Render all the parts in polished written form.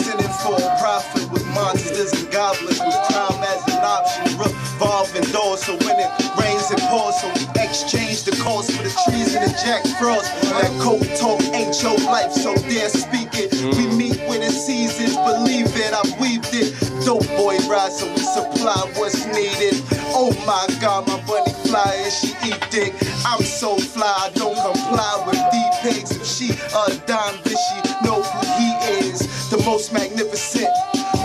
sinning for a profit with monsters and goblins, with time as an option, revolving doors. So when it rains it pours, so we exchange the cost for the trees and the Jack Frost. That cold talk ain't your life, so dare speak it. We meet when the seasons, believe it, I weaved it. Dope boy ride, so we supply what's needed. Oh my God, my bunny fly and she eat dick. I'm so fly, I don't comply with D-pigs. If she a dime, then she know who he is. The most magnificent,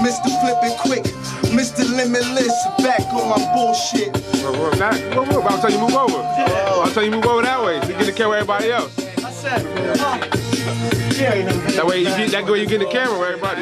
Mr. Flippin' Quick, Mr. Limitless, back on my bullshit. I'll tell you move over. I'll tell you move over that way to get the camera with everybody else. I said, that way you get the camera with everybody.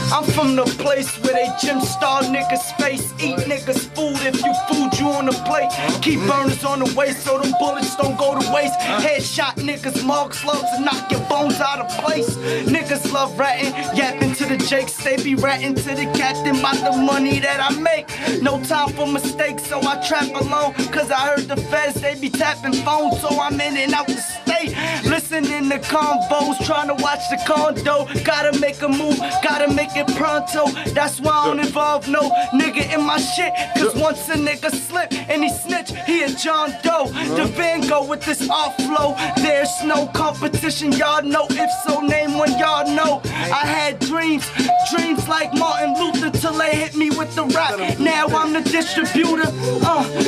I'm from the place where they gym star niggas space, eat niggas food if you food you on the plate. Keep burners on the waist so them bullets don't go to waste. Headshot niggas, mark slugs and knock your bones out of place. Niggas love ratting, yapping to the jakes. They be ratting to the captain about the money that I make. No time for mistakes, so I trap alone. Cause I heard the feds, they be tapping phones, so I'm in and out the state. Listening to combos, trying to watch the condo. Gotta make a move, gotta make it pronto. That's why I don't involve no nigga in my shit. Cause once a nigga slip and he snitch, he a John Doe. The Van Gogh with this offlow. There's no competition, y'all know. If so, name one y'all know. I had dreams like Martin Luther till they hit me with the rap. Now I'm the distributor.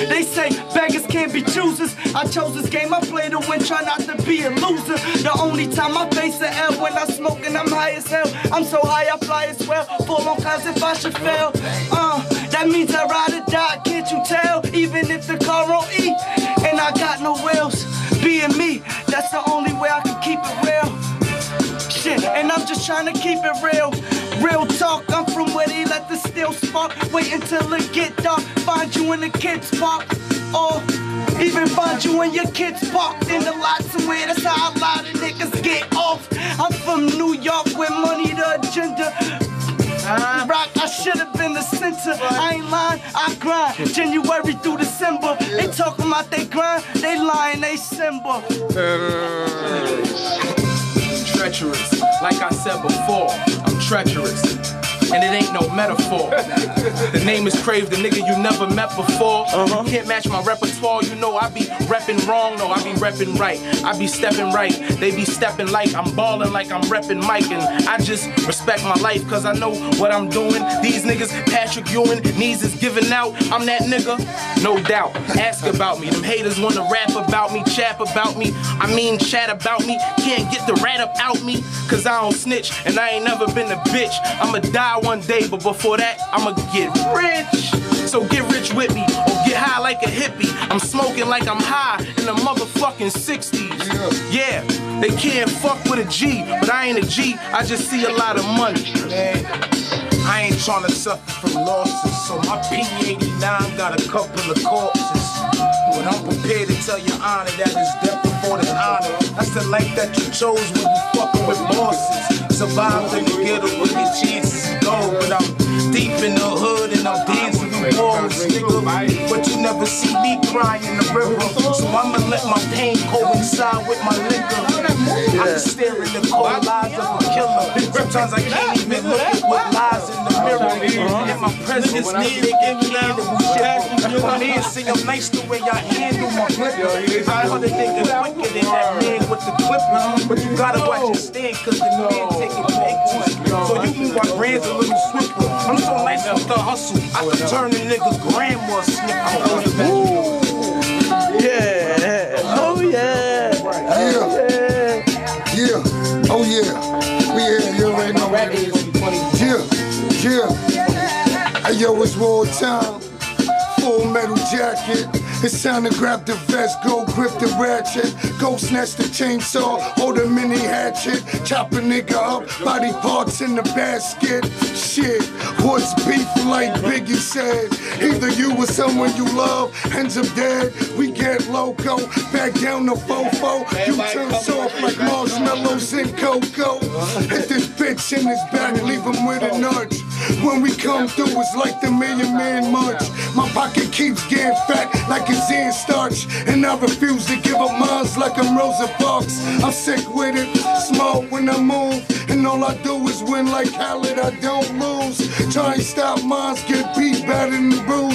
They say beggars can't be choosers. I chose this game, I play to win, try not to be a loser. The only time I face an L when I smoke and I'm high as hell. I'm so high I fly as well. Fall on clouds if I should fail. That means I ride or die, can't you tell? Even if the car on E and I got no wheels. Being me, that's the only way I can keep it real. Shit, and I'm just trying to keep it real. Real talk, I'm from where they let the steel spark. Wait until it get dark, find you in the kids park. Or even find you in your kids parked in the lot somewhere. That's how a lot of niggas get off. I'm from New York where money the agenda. Rock, I should've been the center. I ain't lying, I grind. January through December. They talking about they grind, they lying, they symbol. Treacherous, like I said before, I'm treacherous. And it ain't no metaphor. The name is Crave, the nigga you never met before. You can't match my repertoire, you know I be reppin' wrong, no, I be reppin' right. I be steppin' right, they be steppin' like I'm ballin' like I'm reppin' Mike. And I just respect my life, cause I know what I'm doing. These niggas, Patrick Ewing, knees is giving out. I'm that nigga, no doubt. Ask about me, them haters wanna rap about me, chap about me. I mean chat about me, can't get the rat up out me. Cause I don't snitch, and I ain't never been a bitch. I'ma die one day, but before that, I'ma get rich. So get rich with me, or get high like a hippie. I'm smoking like I'm high in the motherfucking 60s. Yeah, they can't fuck with a G, but I ain't a G, I just see a lot of money. Man, I ain't trying to suffer from losses, so my P89 got a couple of corpses. But I'm prepared to tell your honor that it's death before dishonor. That's the life that you chose when you fucking with bosses. Survive in the ghetto with your chances go, but I'm deep in the hood and I'm dancing with walls, nigga. But you never see me crying in the river, so I'ma let my pain coincide with my liquor. I can stare in the cold eyes of a killer. Sometimes I can't even look at what lies in the mirror. And my presence near to get candle shit. Come here, see I'm nice the way I handle my flipper. I put a nigga quicker than that man with the clippers. But you gotta watch your stand, cause the man taking pictures. So you move my brands a little swifter. I'm so nice with the hustle, I can turn a nigga grandma sniffer. Yeah, oh yeah, yeah, oh yeah, we here, you already know what it is. Yeah, hey yo, it's war time. Full metal jacket. It's time to grab the vest, go grip the ratchet, go snatch the chainsaw, hold a mini hatchet, chop a nigga up, body parts in the basket. Shit, what's beef like Biggie said? Either you or someone you love ends up dead. We get loco, back down to fofo. You turn soft like marshmallows and cocoa. Hit this bitch arching his back, leave him with a nudge. When we come through, it's like the Million Man Munch. My pocket keeps getting fat like it's in starch, and I refuse to give up mines like I'm Rosa Parks. I'm sick with it, smoke when I move, and all I do is win like Khaled, I don't lose. Try and stop mines, get beat, battered and bruised.